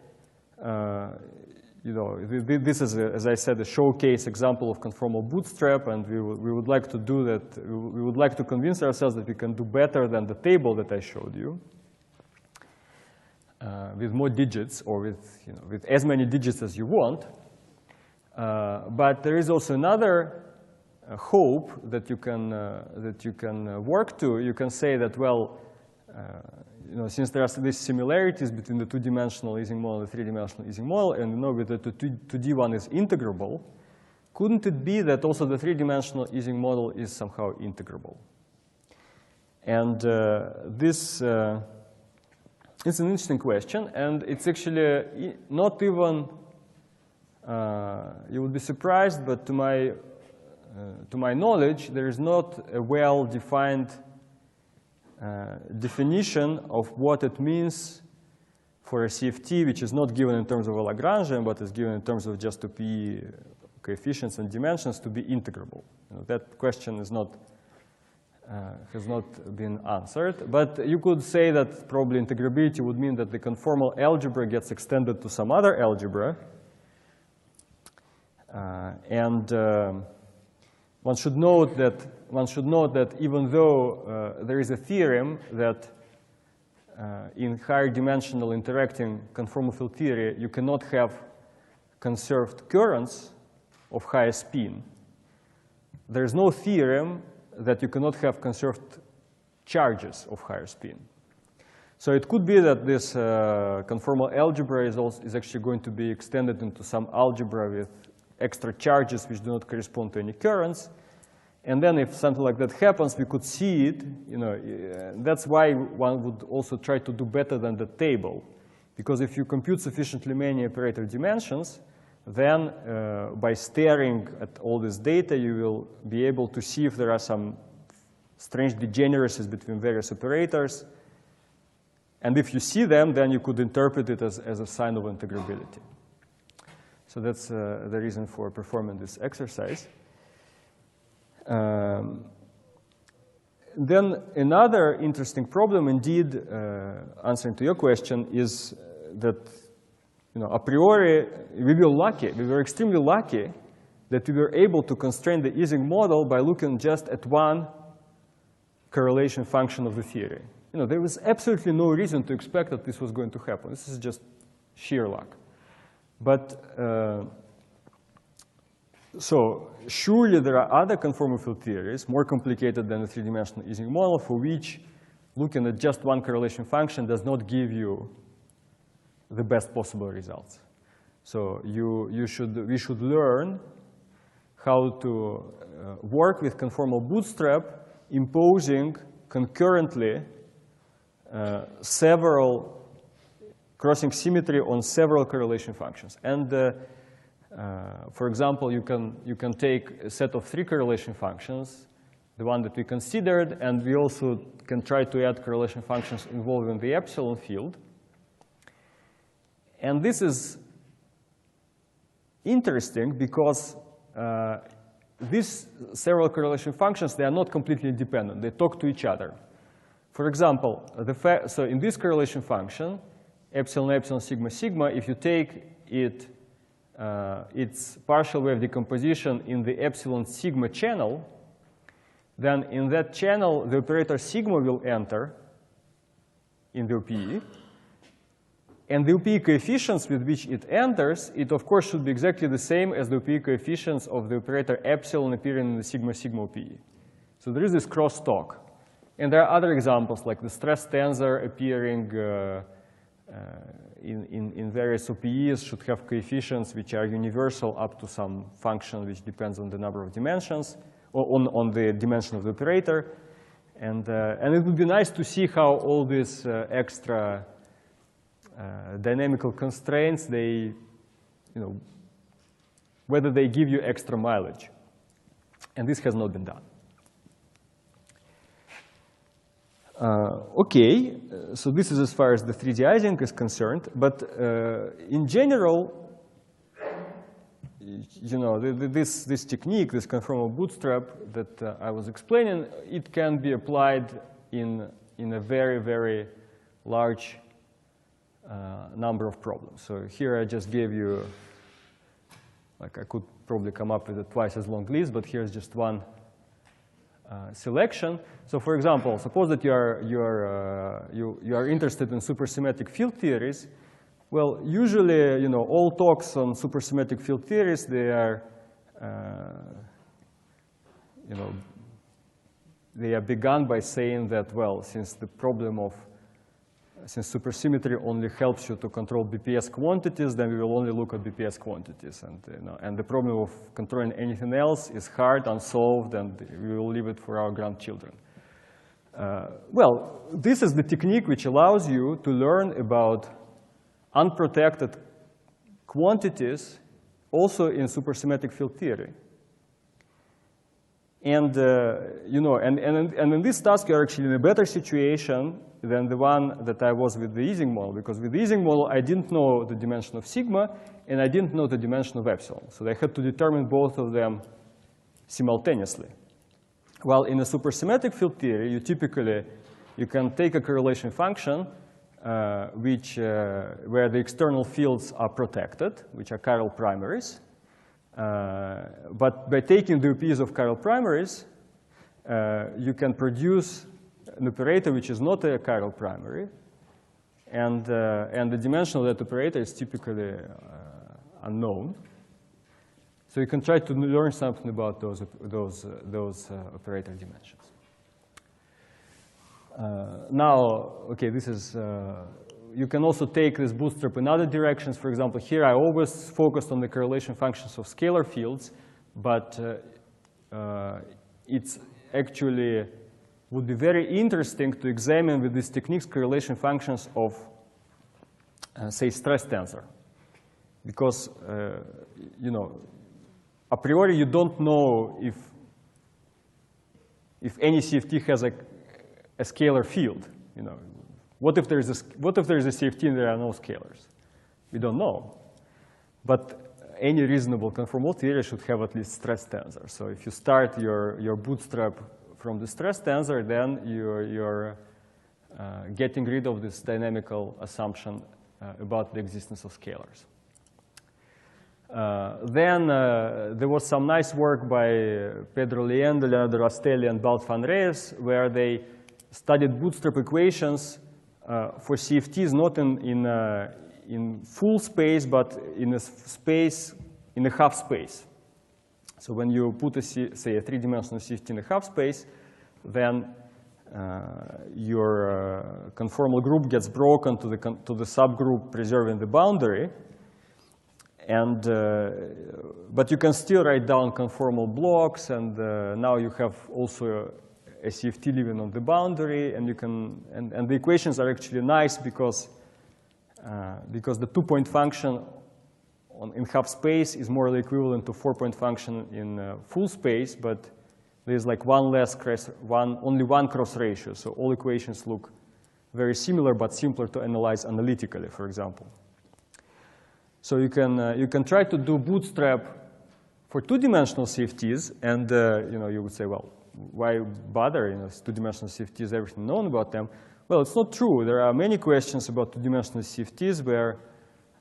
this is, as I said, a showcase example of conformal bootstrap, and we would like to do that. We would like to convince ourselves that we can do better than the table that I showed you, with more digits, or with as many digits as you want. But there is also another hope that you can work to. You can say that, well, since there are these similarities between the two-dimensional Ising model and the three-dimensional Ising model, and we know that the 2D one is integrable, couldn't it be that also the three-dimensional Ising model is somehow integrable? And this is an interesting question, and it's actually not even, you would be surprised, but to my knowledge, there is not a well-defined definition of what it means for a CFT, which is not given in terms of a Lagrangian, but is given in terms of just OPE coefficients and dimensions, to be integrable. That question is not, has not been answered. But you could say that probably integrability would mean that the conformal algebra gets extended to some other algebra. One should note that even though there is a theorem that in higher dimensional interacting conformal field theory you cannot have conserved currents of higher spin, there is no theorem that you cannot have conserved charges of higher spin. So it could be that this conformal algebra is actually going to be extended into some algebra with extra charges which do not correspond to any currents. And then if something like that happens, we could see it. That's why one would also try to do better than the table. Because if you compute sufficiently many operator dimensions, then by staring at all this data, you will be able to see if there are some strange degeneracies between various operators. And if you see them, then you could interpret it as a sign of integrability. So that's the reason for performing this exercise. Then another interesting problem, indeed, answering to your question, is that a priori we were lucky. We were extremely lucky that we were able to constrain the Ising model by looking just at one correlation function of the theory. There was absolutely no reason to expect that this was going to happen. This is just sheer luck. But so surely there are other conformal field theories more complicated than the three-dimensional Ising model, for which looking at just one correlation function does not give you the best possible results. So we should learn how to work with conformal bootstrap, imposing concurrently several crossing symmetry on several correlation functions. And for example, you can take a set of 3 correlation functions, the one that we considered, and we also can try to add correlation functions involving the epsilon field. And this is interesting because these several correlation functions, they are not completely independent. They talk to each other. For example, so in this correlation function, epsilon, epsilon, sigma, sigma, if you take its partial wave decomposition in the epsilon sigma channel, then in that channel, the operator sigma will enter in the OPE. And the OPE coefficients with which it enters, it of course should be exactly the same as the OPE coefficients of the operator epsilon appearing in the sigma sigma OPE. So there is this crosstalk. And there are other examples, like the stress tensor appearing in various OPEs should have coefficients which are universal up to some function which depends on the number of dimensions, or on the dimension of the operator. And it would be nice to see how all these extra dynamical constraints, whether they give you extra mileage. And this has not been done. Okay, so this is as far as the 3D Ising is concerned. But in general, this technique, this conformal bootstrap that I was explaining, it can be applied in a very, very large number of problems. So here I just gave you, like I could probably come up with a twice as long list, but here's just one selection. So for example, suppose that you are interested in supersymmetric field theories. Well, usually, all talks on supersymmetric field theories, they are they have begun by saying that, well, since supersymmetry only helps you to control BPS quantities, then we will only look at BPS quantities. And the problem of controlling anything else is hard, unsolved, and we will leave it for our grandchildren. Well, this is the technique which allows you to learn about unprotected quantities also in supersymmetric field theory. And, and in this task, you're actually in a better situation than the one that I was with the Ising model, because with the Ising model, I didn't know the dimension of sigma, and I didn't know the dimension of epsilon. So I had to determine both of them simultaneously. While in a supersymmetric field theory, you can take a correlation function where the external fields are protected, which are chiral primaries. But by taking the OPs of chiral primaries, you can produce an operator which is not a chiral primary, and the dimension of that operator is typically unknown. So you can try to learn something about those operator dimensions. Now, okay, this is. You can also take this bootstrap in other directions. For example, here I always focused on the correlation functions of scalar fields, but it's actually would be very interesting to examine with these techniques correlation functions of, say, stress tensor, because a priori you don't know if any CFT has a scalar field. What if there is a CFT and there are no scalars? We don't know. But any reasonable conformal theory should have at least stress tensor. So if you start your bootstrap from the stress tensor, then you're getting rid of this dynamical assumption about the existence of scalars. Then there was some nice work by Pedro Leendo, Leonardo Rastelli, and Balt van Reyes, where they studied bootstrap equations for CFTs not in full space, but in a space, in a half space. So when you put, say, a three-dimensional CFT in a half space, then your conformal group gets broken to the subgroup preserving the boundary. And, but you can still write down conformal blocks, and now you have also a CFT living on the boundary, and you can, and the equations are actually nice because the 2-point function in half space is more equivalent to 4-point function in full space, but there's like only one cross ratio, so all equations look very similar but simpler to analyze analytically, for example. So you can try to do bootstrap for two-dimensional CFTs, and you would say, well, why bother? Two-dimensional CFTs, everything known about them. Well, it's not true. There are many questions about two-dimensional CFTs where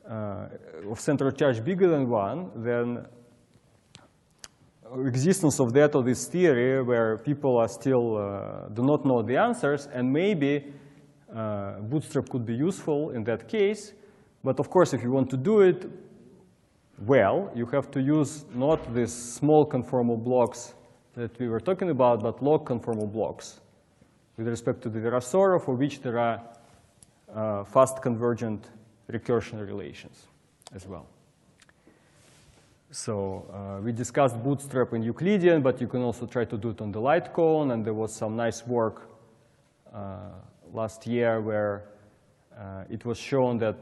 of central charge bigger than 1, then existence of that or this theory where people are still do not know the answers, and maybe bootstrap could be useful in that case. But of course, if you want to do it well, you have to use not these small conformal blocks that we were talking about, but log conformal blocks with respect to the Virasoro, for which there are fast convergent recursion relations as well. So we discussed bootstrap in Euclidean, but you can also try to do it on the light cone, and there was some nice work last year where it was shown that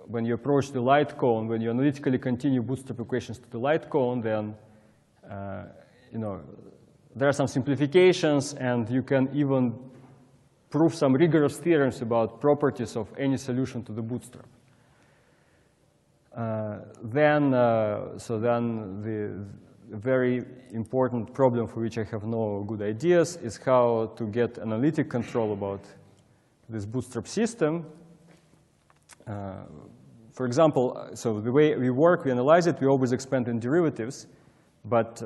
when you approach the light cone, when you analytically continue bootstrap equations to the light cone, then there are some simplifications, and you can even prove some rigorous theorems about properties of any solution to the bootstrap. Then the very important problem for which I have no good ideas is how to get analytic control about this bootstrap system. For example, so the way we work, we analyze it, we always expand in derivatives, but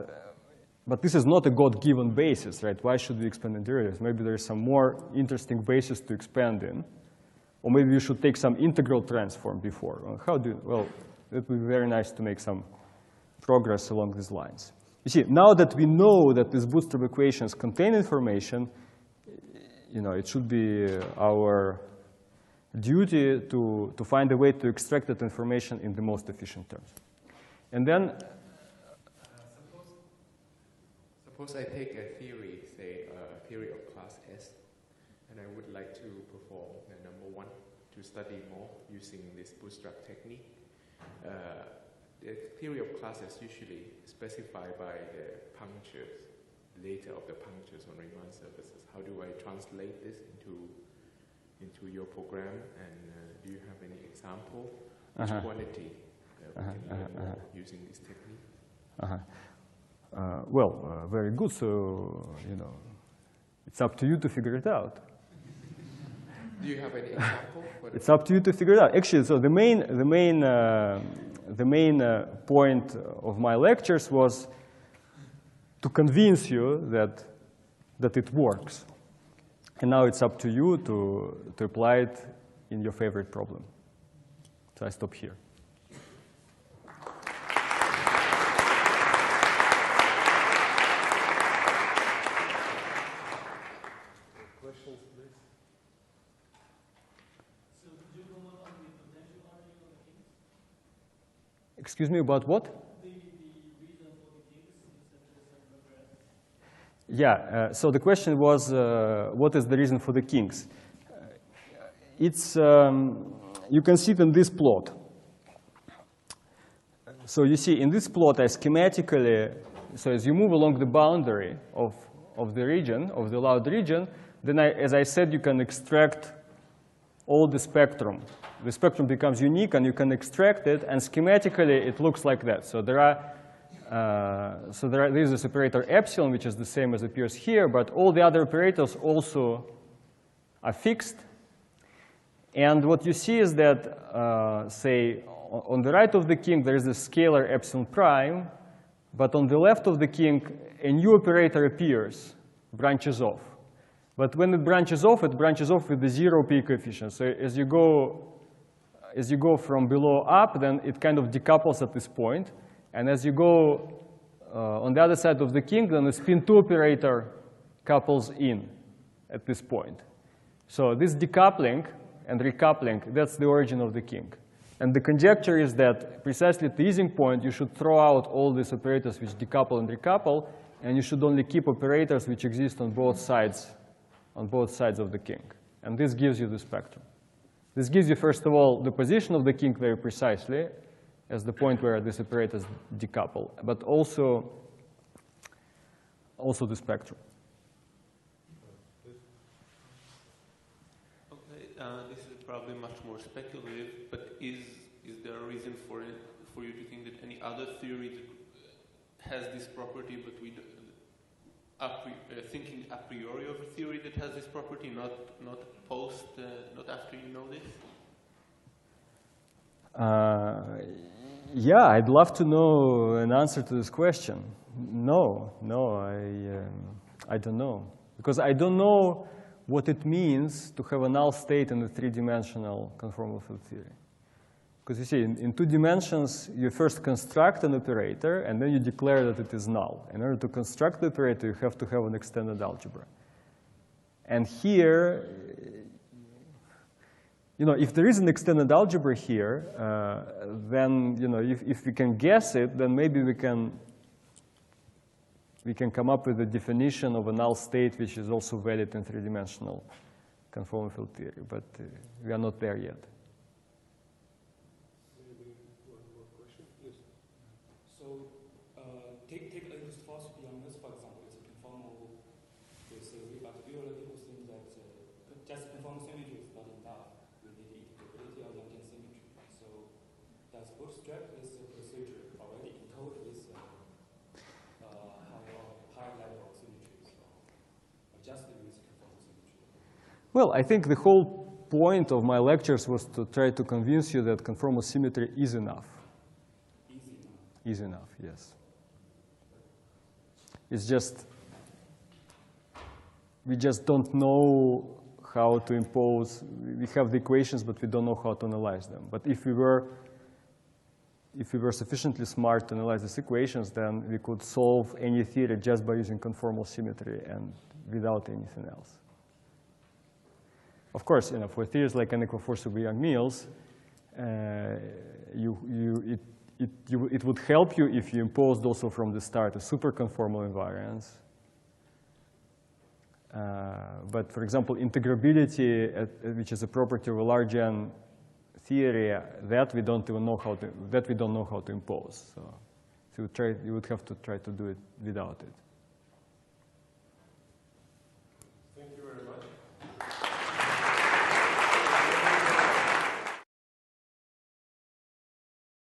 this is not a God-given basis, right? Why should we expand in derivatives? Maybe there is some more interesting basis to expand in. Or maybe you should take some integral transform before. Well, it would be very nice to make some progress along these lines. You see, now that we know that these bootstrap equations contain information, it should be our duty to find a way to extract that information in the most efficient terms. And then, suppose I take a theory, say a theory of class S, and I would like to perform number 1 to study more using this bootstrap technique. The theory of classes usually specified by the punctures, later of the punctures on Riemann surfaces. How do I translate this into your program? And do you have any example? Which quantity we can learn more using this technique? Well, very good. So, it's up to you to figure it out. Do you have any example? It's up to you to figure it out. Actually, so the main point of my lectures was to convince you that it works. And now it's up to you to apply it in your favorite problem. So I stop here. Questions, please? So did you comment on the potential harmony of the kings? Excuse me, about what? The reason for the kings instead of the Supergravity? Yeah, so the question was, what is the reason for the kings? It's, you can see it in this plot. So you see, in this plot, I schematically, so as you move along the boundary of the region, of the allowed region, then as I said, you can extract all the spectrum. The spectrum becomes unique, and you can extract it, and schematically, it looks like that. So there is this operator epsilon, which is the same as appears here, but all the other operators also are fixed. And what you see is that, say, on the right of the king, there is a scalar epsilon prime, but on the left of the king, a new operator appears, branches off. But when it branches off with the 0 p coefficient. So as you go from below up, then it kind of decouples at this point. And as you go on the other side of the king, then the spin 2 operator couples in at this point. So this decoupling and recoupling, that's the origin of the king. And the conjecture is that precisely at the Ising point, you should throw out all these operators which decouple and recouple, and you should only keep operators which exist on both sides of the king. And this gives you the spectrum. This gives you, first of all, the position of the king very precisely as the point where these operators decouple, but also the spectrum. Okay, this is probably much more speculative, but is there a reason for you to think that any other theory that has this property, but we thinking a priori of a theory that has this property, not after you know this? Yeah, I'd love to know an answer to this question. No, I don't know. Because I don't know what it means to have a null state in a three-dimensional conformal field theory. Because you see, in 2 dimensions, you first construct an operator, and then you declare that it is null. In order to construct the operator, you have to have an extended algebra. And here, if there is an extended algebra here, then if we can guess it, then maybe we can come up with a definition of a null state which is also valid in 3-dimensional conformal field theory. But we are not there yet. Maybe one more question. Yes. So take Analogous beyond this, for example, it's a conformal theory, but we already think that just conformal symmetry is not enough. We need integrability or Lagrangian symmetry. So does Bootstrap this procedure already encode this higher level of symmetries, or just use conformal symmetry? Well, I think the whole point of my lectures was to try to convince you that conformal symmetry is enough. Easy enough. Is enough, yes. It's just, we just don't know how to impose. We have the equations, but we don't know how to analyze them. But if we were if we were sufficiently smart to analyze these equations, then we could solve any theory just by using conformal symmetry and without anything else. Of course, for theories like unequal force over Young-Mills, it would help you if you imposed also from the start a superconformal invariance. But for example, integrability, which is a property of a large N theory, that we don't even know how to impose. So you would have to try to do it without it.